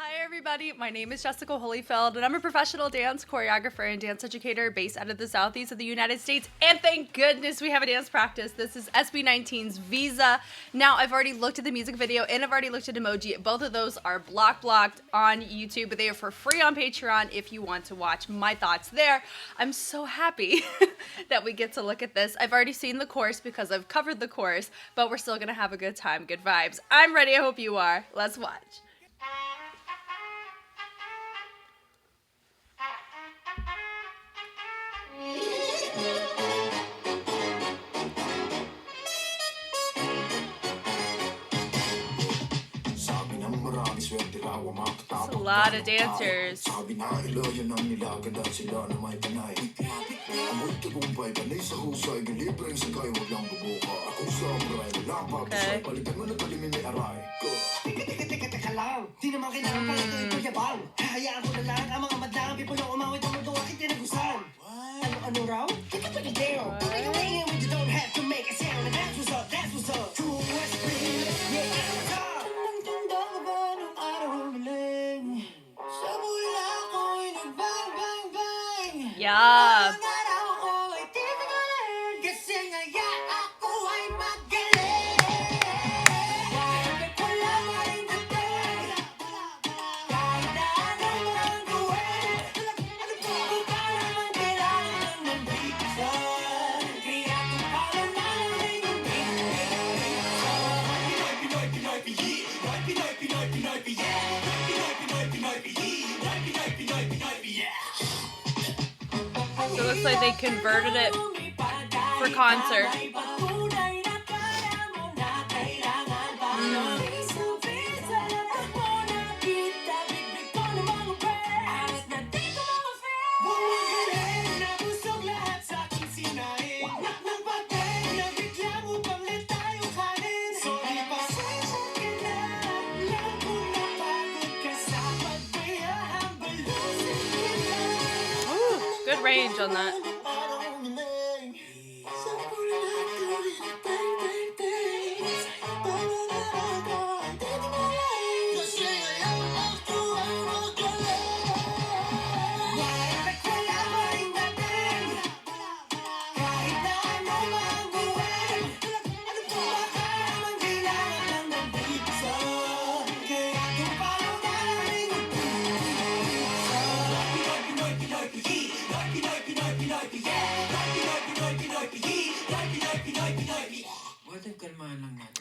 Hi everybody, my name is Jessica Holyfield and I'm a professional dance choreographer and dance educator based out of the southeast of the United States, and thank goodness we have a dance practice. This is SB19's Visa. Now I've already looked at the music video and I've already looked at emoji. Both of those are blocked on YouTube, but they are for free on Patreon if you want to watch my thoughts there. I'm so happy that we get to look at this. I've already seen the course because I've covered the course, but we're still gonna have a good time, good vibes. I'm ready, I hope you are. Let's watch. That's a lot of dancers. Yeah. So it looks like they converted it for concert. Ooh, good range on that.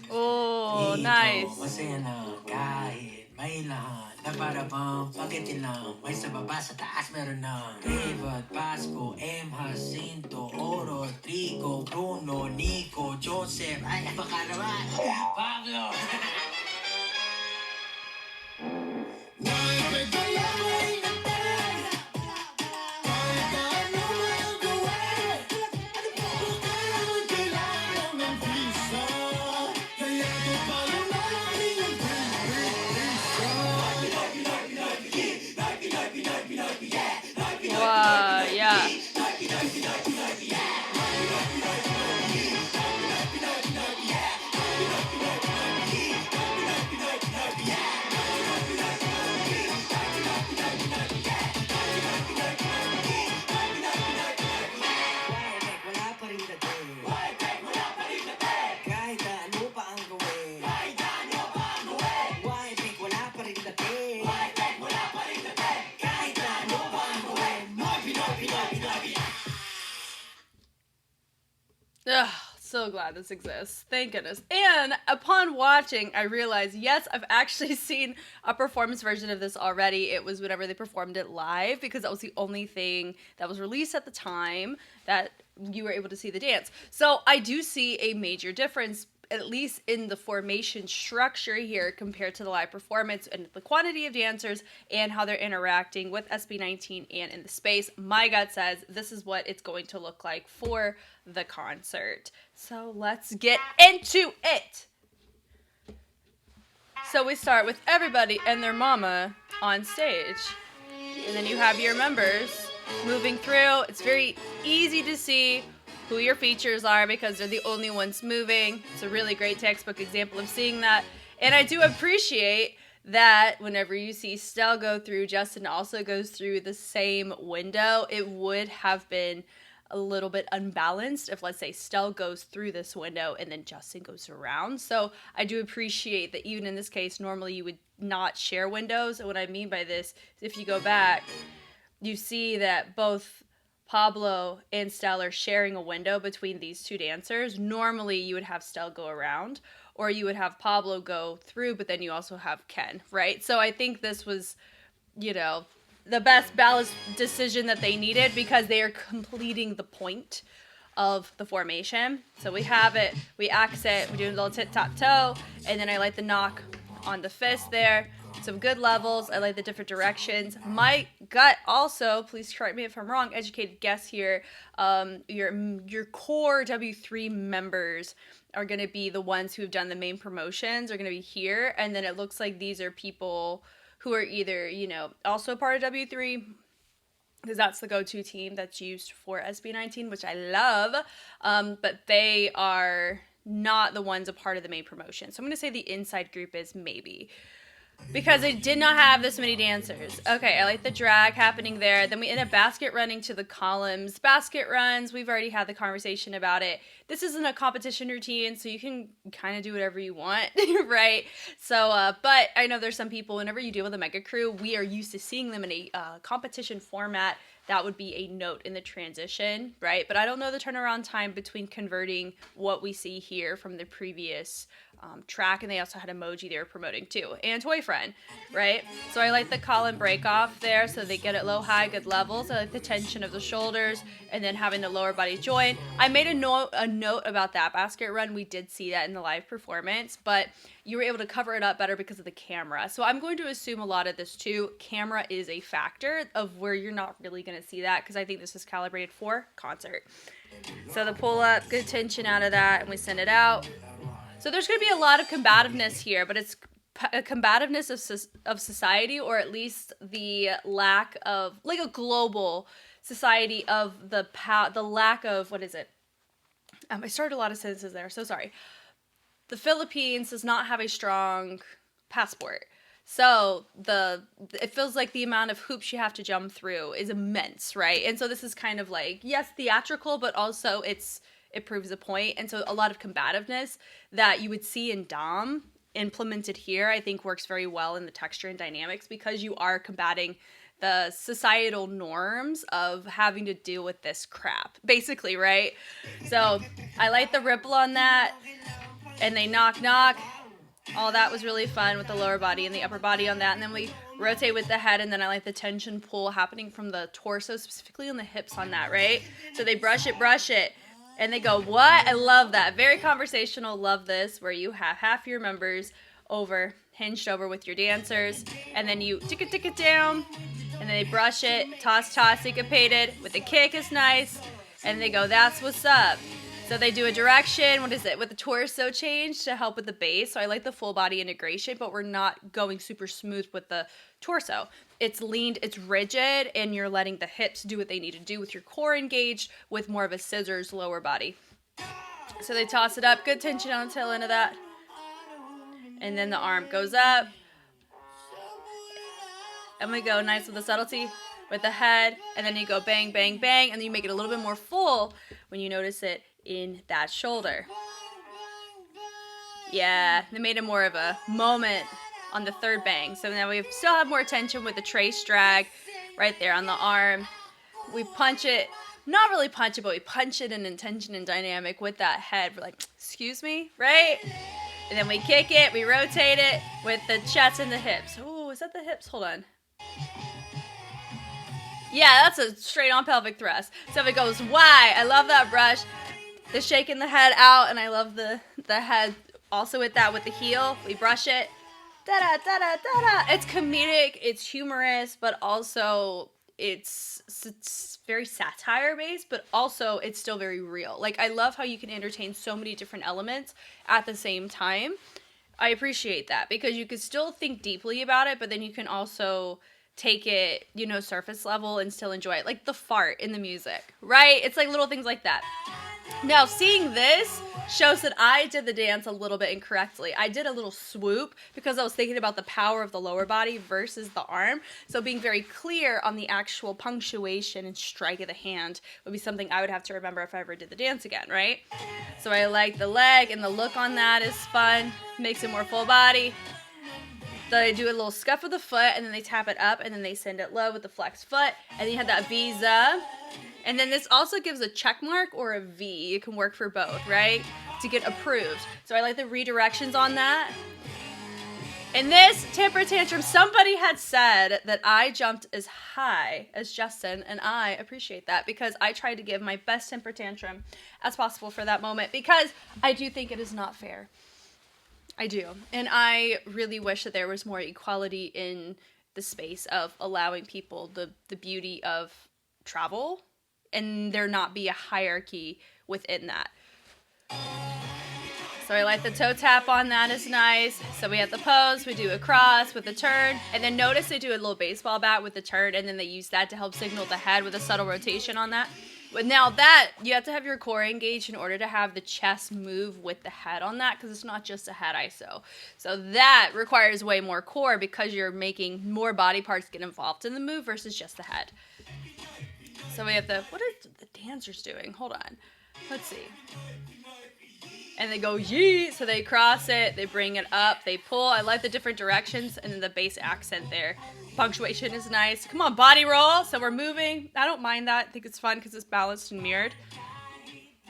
Oh, nice. Masaya lang kahit may lahat na para bang pagitin lang. May sa baba sa taas meron na David, Pasco, M, Jacinto, Oro, Trigo, Bruno, Nico, Joseph. Ay, baka naman Pablo. Wow, yeah. Ugh, so glad this exists. Thank goodness. And upon watching, I realized, yes, I've actually seen a performance version of this already. It was whenever they performed it live, because that was the only thing that was released at the time that you were able to see the dance. So I do see a major difference, at least in the formation structure here compared to the live performance, and the quantity of dancers and how they're interacting with SB19 and in the space. My gut says this is what it's going to look like for the concert. So let's get into it. So we start with everybody and their mama on stage. And then you have your members moving through. It's very easy to see who your features are because they're the only ones moving. It's a really great textbook example of seeing that. And I do appreciate that whenever you see STELL go through, Justin also goes through the same window. It would have been a little bit unbalanced if, let's say, STELL goes through this window and then Justin goes around. So I do appreciate that even in this case, normally you would not share windows. And what I mean by this is if you go back, you see that both Pablo and STELL are sharing a window between these two dancers. Normally you would have STELL go around, or you would have Pablo go through, but then you also have Ken, right? So I think this was, the best balanced decision that they needed because they are completing the point of the formation. So we have it, we exit, we do a little tit-tap-toe, and then I like the knock on the fist there. Some good levels. I like the different directions. My gut also, please correct me if I'm wrong, educated guess here, your core W3 members are going to be the ones who have done the main promotions, are going to be here. And then it looks like these are people who are either, also part of W3, because that's the go-to team that's used for SB19, which I love. But they are not the ones a part of the main promotion. So I'm going to say the inside group is maybe. Because they did not have this many dancers. Okay, I like the drag happening there. Then we end up basket running to the columns. Basket runs, we've already had the conversation about it. This isn't a competition routine, so you can kind of do whatever you want, right? So, but I know there's some people, whenever you deal with a mega crew, we are used to seeing them in a competition format. That would be a note in the transition, right? But I don't know the turnaround time between converting what we see here from the previous track, and they also had emoji they were promoting too, and Toy Friend, right? So I like the column break off there, so they get it low, high, good levels. I like the tension of the shoulders, and then having the lower body join. I made a note about that basket run. We did see that in the live performance, but you were able to cover it up better because of the camera. So I'm going to assume a lot of this too. Camera is a factor of where you're not really going to see that, because I think this is calibrated for concert. So the pull up, good tension out of that, and we send it out. So there's going to be a lot of combativeness here, but it's a combativeness of society, or at least the lack of, like a global society of the lack of, what is it? I started a lot of sentences there, so sorry. The Philippines does not have a strong passport. So it feels like the amount of hoops you have to jump through is immense, right? And so this is kind of like, yes, theatrical, but also it proves a point. And so a lot of combativeness that you would see in Dom implemented here, I think works very well in the texture and dynamics, because you are combating the societal norms of having to deal with this crap, basically, right? So I like the ripple on that. And they knock. All that was really fun with the lower body and the upper body on that. And then we rotate with the head, and then I like the tension pull happening from the torso, specifically on the hips on that, right? So they brush it. And they go, what? I love that. Very conversational. Love this, where you have half your members hinged over with your dancers. And then you tick it down. And then they brush it. Toss, syncopated. With the kick is nice. And they go, that's what's up. So they do a direction, with the torso change to help with the base. So I like the full body integration, but we're not going super smooth with the torso. It's leaned, it's rigid, and you're letting the hips do what they need to do with your core engaged with more of a scissors lower body. So they toss it up, good tension on the tail end of that. And then the arm goes up. And we go nice with the subtlety with the head, and then you go bang, bang, bang, and then you make it a little bit more full when you notice it in that shoulder. Yeah, they made it more of a moment on the third bang. So now we still have more tension with the trace drag right there on the arm. We punch it, not really punch it, but we punch it in intention and dynamic with that head. We're like, excuse me, right? And then we kick it, we rotate it with the chest and the hips. Oh, is that the hips? Hold on. Yeah, that's a straight on pelvic thrust. So if it goes wide, I love that brush. The shaking the head out, and I love the head also with that, with the heel. We brush it. Da-da, da-da, da-da. It's comedic, it's humorous, but also it's very satire-based, but also it's still very real. Like, I love how you can entertain so many different elements at the same time. I appreciate that, because you could still think deeply about it, but then you can also take it, surface level and still enjoy it. Like the fart in the music, right? It's like little things like that. Now, seeing this shows that I did the dance a little bit incorrectly. I did a little swoop because I was thinking about the power of the lower body versus the arm. So being very clear on the actual punctuation and strike of the hand would be something I would have to remember if I ever did the dance again, right? So I like the leg, and the look on that is fun. Makes it more full body. Then I do a little scuff of the foot, and then they tap it up, and then they send it low with the flexed foot. And then you have that visa. And then this also gives a check mark or a V. It can work for both, right? To get approved. So I like the redirections on that. In this temper tantrum, somebody had said that I jumped as high as Justin, and I appreciate that because I tried to give my best temper tantrum as possible for that moment because I do think it is not fair. I do. And I really wish that there was more equality in the space of allowing people the beauty of travel and there not be a hierarchy within that. So I like the toe tap on that is nice. So we have the pose, we do a cross with a turn, and then notice they do a little baseball bat with the turn, and then they use that to help signal the head with a subtle rotation on that. But now that, you have to have your core engaged in order to have the chest move with the head on that, because it's not just a head ISO. So that requires way more core because you're making more body parts get involved in the move versus just the head. So we have what are the dancers doing? Hold on. Let's see. And they go yeet, so they cross it, they bring it up, they pull. I like the different directions, and then the bass accent there. Punctuation is nice. Come on, body roll. So we're moving. I don't mind that. I think it's fun because it's balanced and mirrored.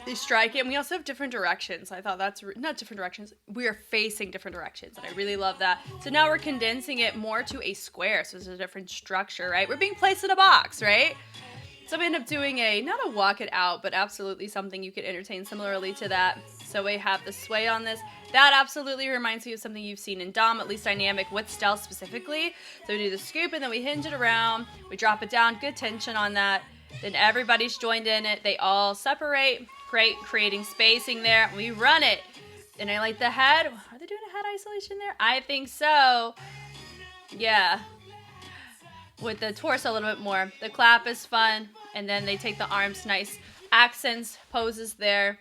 They strike it, and we also have different directions. I thought that's, not different directions, we are facing different directions, and I really love that. So now we're condensing it more to a square, so it's a different structure, right? We're being placed in a box, right? So we end up doing not a walk it out, but absolutely something you could entertain similarly to that. So we have the sway on this. That absolutely reminds me of something you've seen in Dom, at least dynamic with STELL specifically. So we do the scoop, and then we hinge it around. We drop it down, good tension on that. Then everybody's joined in it. They all separate, great, creating spacing there. We run it. And I like the head. Are they doing a head isolation there? I think so. Yeah. With the torso a little bit more. The clap is fun. And then they take the arms, nice accents, poses there.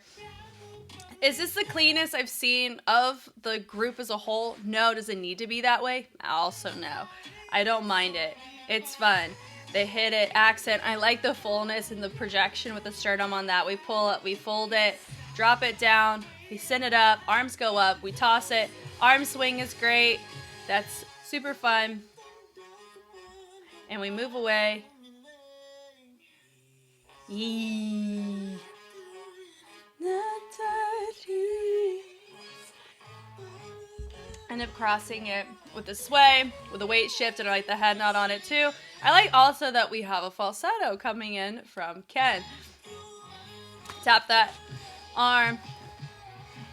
Is this the cleanest I've seen of the group as a whole? No. Does it need to be that way? Also no. I don't mind it. It's fun. They hit it, accent. I like the fullness and the projection with the sternum on that. We pull it, we fold it, drop it down, we send it up, arms go up, we toss it. Arm swing is great. That's super fun. And we move away. Yee. End up crossing it with a sway, with a weight shift, and I like the head nod on it too. I like also that we have a falsetto coming in from Ken. Tap that arm,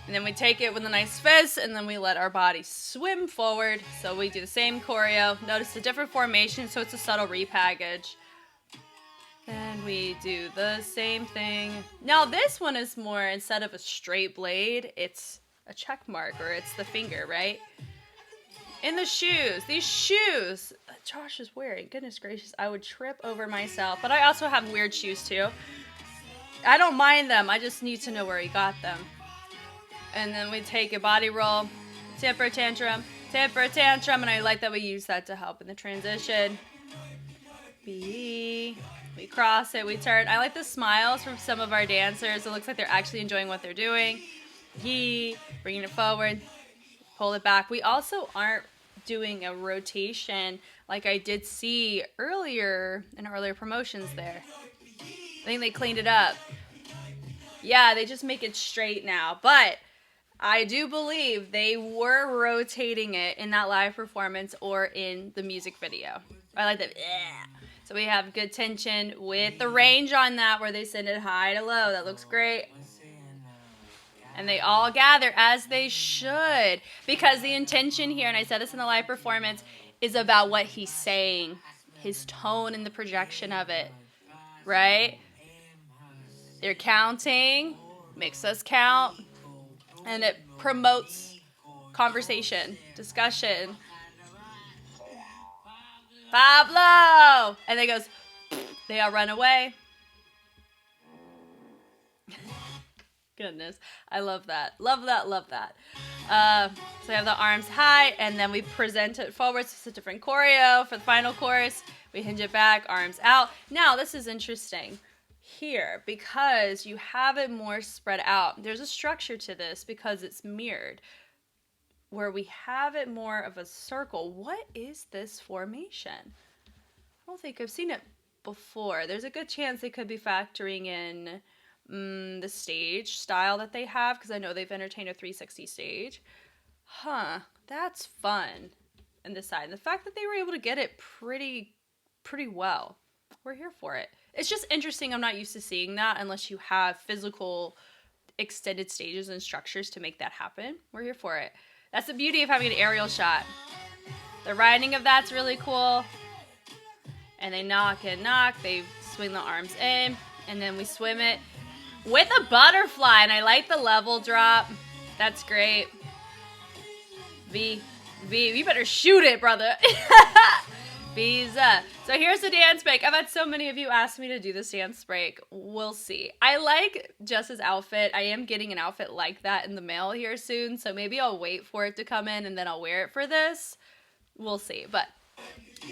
and then we take it with a nice fist, and then we let our body swim forward. So we do the same choreo. Notice the different formation, so it's a subtle repackage. Then we do the same thing. Now this one is more, instead of a straight blade, it's a check mark, or it's the finger, right? In the shoes. These shoes that Josh is wearing, goodness gracious, I would trip over myself. But I also have weird shoes too. I don't mind them, I just need to know where he got them. And then we take a body roll, temper tantrum, and I like that we use that to help in the transition. B. We cross it, we turn. I like the smiles from some of our dancers. It looks like they're actually enjoying what they're doing. Yee, bringing it forward, pull it back. We also aren't doing a rotation like I did see earlier in earlier promotions there. I think they cleaned it up. Yeah, they just make it straight now. But I do believe they were rotating it in that live performance or in the music video. I like that. Yeah. So we have good tension with the range on that where they send it high to low. That looks great. And they all gather as they should. Because the intention here, and I said this in the live performance, is about what he's saying. His tone and the projection of it. Right? They're counting. Makes us count. And it promotes conversation, discussion. Pablo! And then goes, they all run away. Goodness. I love that. Love that. Love that. So we have the arms high, and then we present it forward. So it's a different choreo for the final chorus. We hinge it back, arms out. Now, this is interesting here because you have it more spread out. There's a structure to this because it's mirrored, where we have it more of a circle. What is this formation? I don't think I've seen it before. There's a good chance they could be factoring in the stage style that they have, because I know they've entertained a 360 stage. Huh, that's fun. And this side, and the fact that they were able to get it pretty well, we're here for it. It's just interesting. I'm not used to seeing that unless you have physical extended stages and structures to make that happen. We're here for it. That's the beauty of having an aerial shot. The riding of that's really cool. And they knock and knock. They swing the arms in, and then we swim it with a butterfly. And I like the level drop. That's great. V, you better shoot it, brother. Visa. So here's the dance break. I've had so many of you ask me to do this dance break. We'll see. I like Jess's outfit. I am getting an outfit like that in the mail here soon, so maybe I'll wait for it to come in and then I'll wear it for this. We'll see. But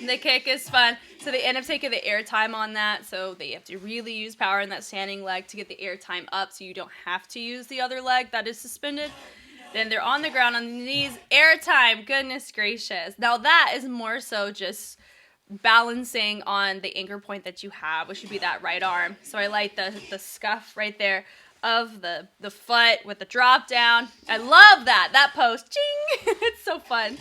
the kick is fun. So they end up taking the air time on that, so they have to really use power in that standing leg to get the air time up, so you don't have to use the other leg that is suspended. Then they're on the ground on the knees. Air time. Goodness gracious. Now that is more so just balancing on the anchor point that you have, which would be that right arm. So I like the scuff right there of the foot with the drop down. I love that post. Ching! It's so fun.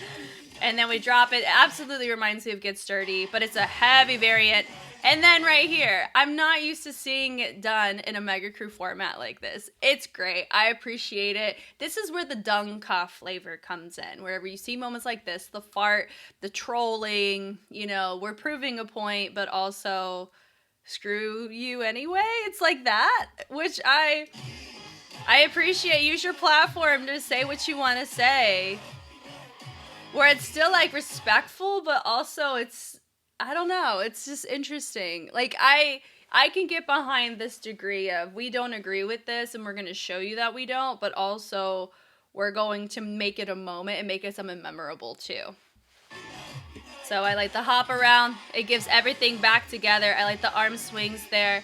And then we drop it. It absolutely reminds me of Get Sturdy, but it's a heavy variant. And then right here, I'm not used to seeing it done in a Mega Crew format like this. It's great. I appreciate it. This is where the dung cough flavor comes in. Wherever you see moments like this, the fart, the trolling, we're proving a point, but also screw you anyway. It's like that, which I appreciate. Use your platform to say what you want to say. Where it's still like respectful, but also I don't know. It's just interesting. Like I can get behind this degree of we don't agree with this and we're going to show you that we don't, but also we're going to make it a moment and make it something memorable too. So I like the hop around. It gives everything back together. I like the arm swings there.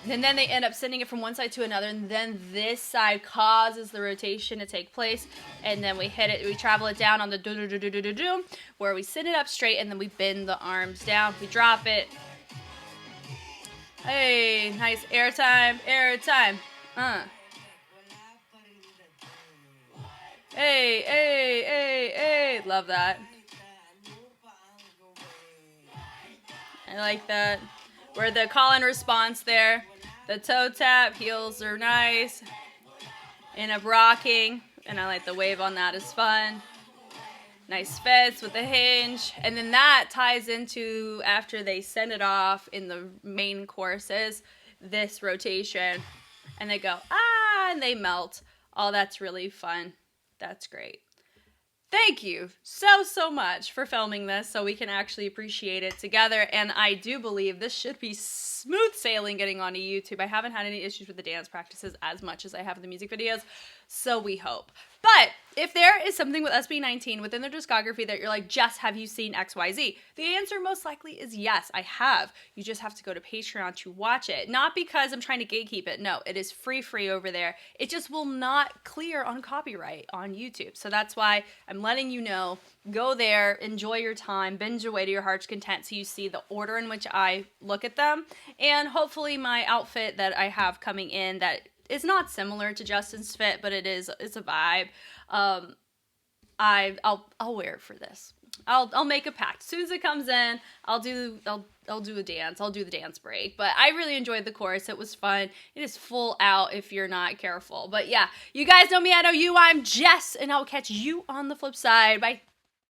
And then they end up sending it from one side to another, and then this side causes the rotation to take place, and then we hit it, we travel it down on the do-do-do-do-do-do, where we send it up straight, and then we bend the arms down, we drop it. Hey, nice air time. Hey, love that. I like that. Where the call and response there. The toe tap, heels are nice. End up rocking. And I like the wave on that is fun. Nice fits with the hinge. And then that ties into, after they send it off in the main courses, this rotation. And they go, and they melt. Oh, that's really fun. That's great. Thank you so much for filming this so we can actually appreciate it together. And I do believe this should be smooth sailing getting onto YouTube. I haven't had any issues with the dance practices as much as I have in the music videos, so we hope. But if there is something with SB19 within their discography that you're like, Jess, have you seen XYZ? The answer most likely is yes, I have. You just have to go to Patreon to watch it. Not because I'm trying to gatekeep it. No, it is free over there. It just will not clear on copyright on YouTube. So that's why I'm letting you know, go there, enjoy your time, binge away to your heart's content so you see the order in which I look at them. And hopefully my outfit that I have coming in that is not similar to Justin's fit, but it's a vibe. I'll wear it for this. I'll make a pact. As soon as it comes in, I'll do a dance. I'll do the dance break. But I really enjoyed the chorus. It was fun. It is full out if you're not careful. But yeah, you guys know me. I know you. I'm Jess, and I'll catch you on the flip side. Bye.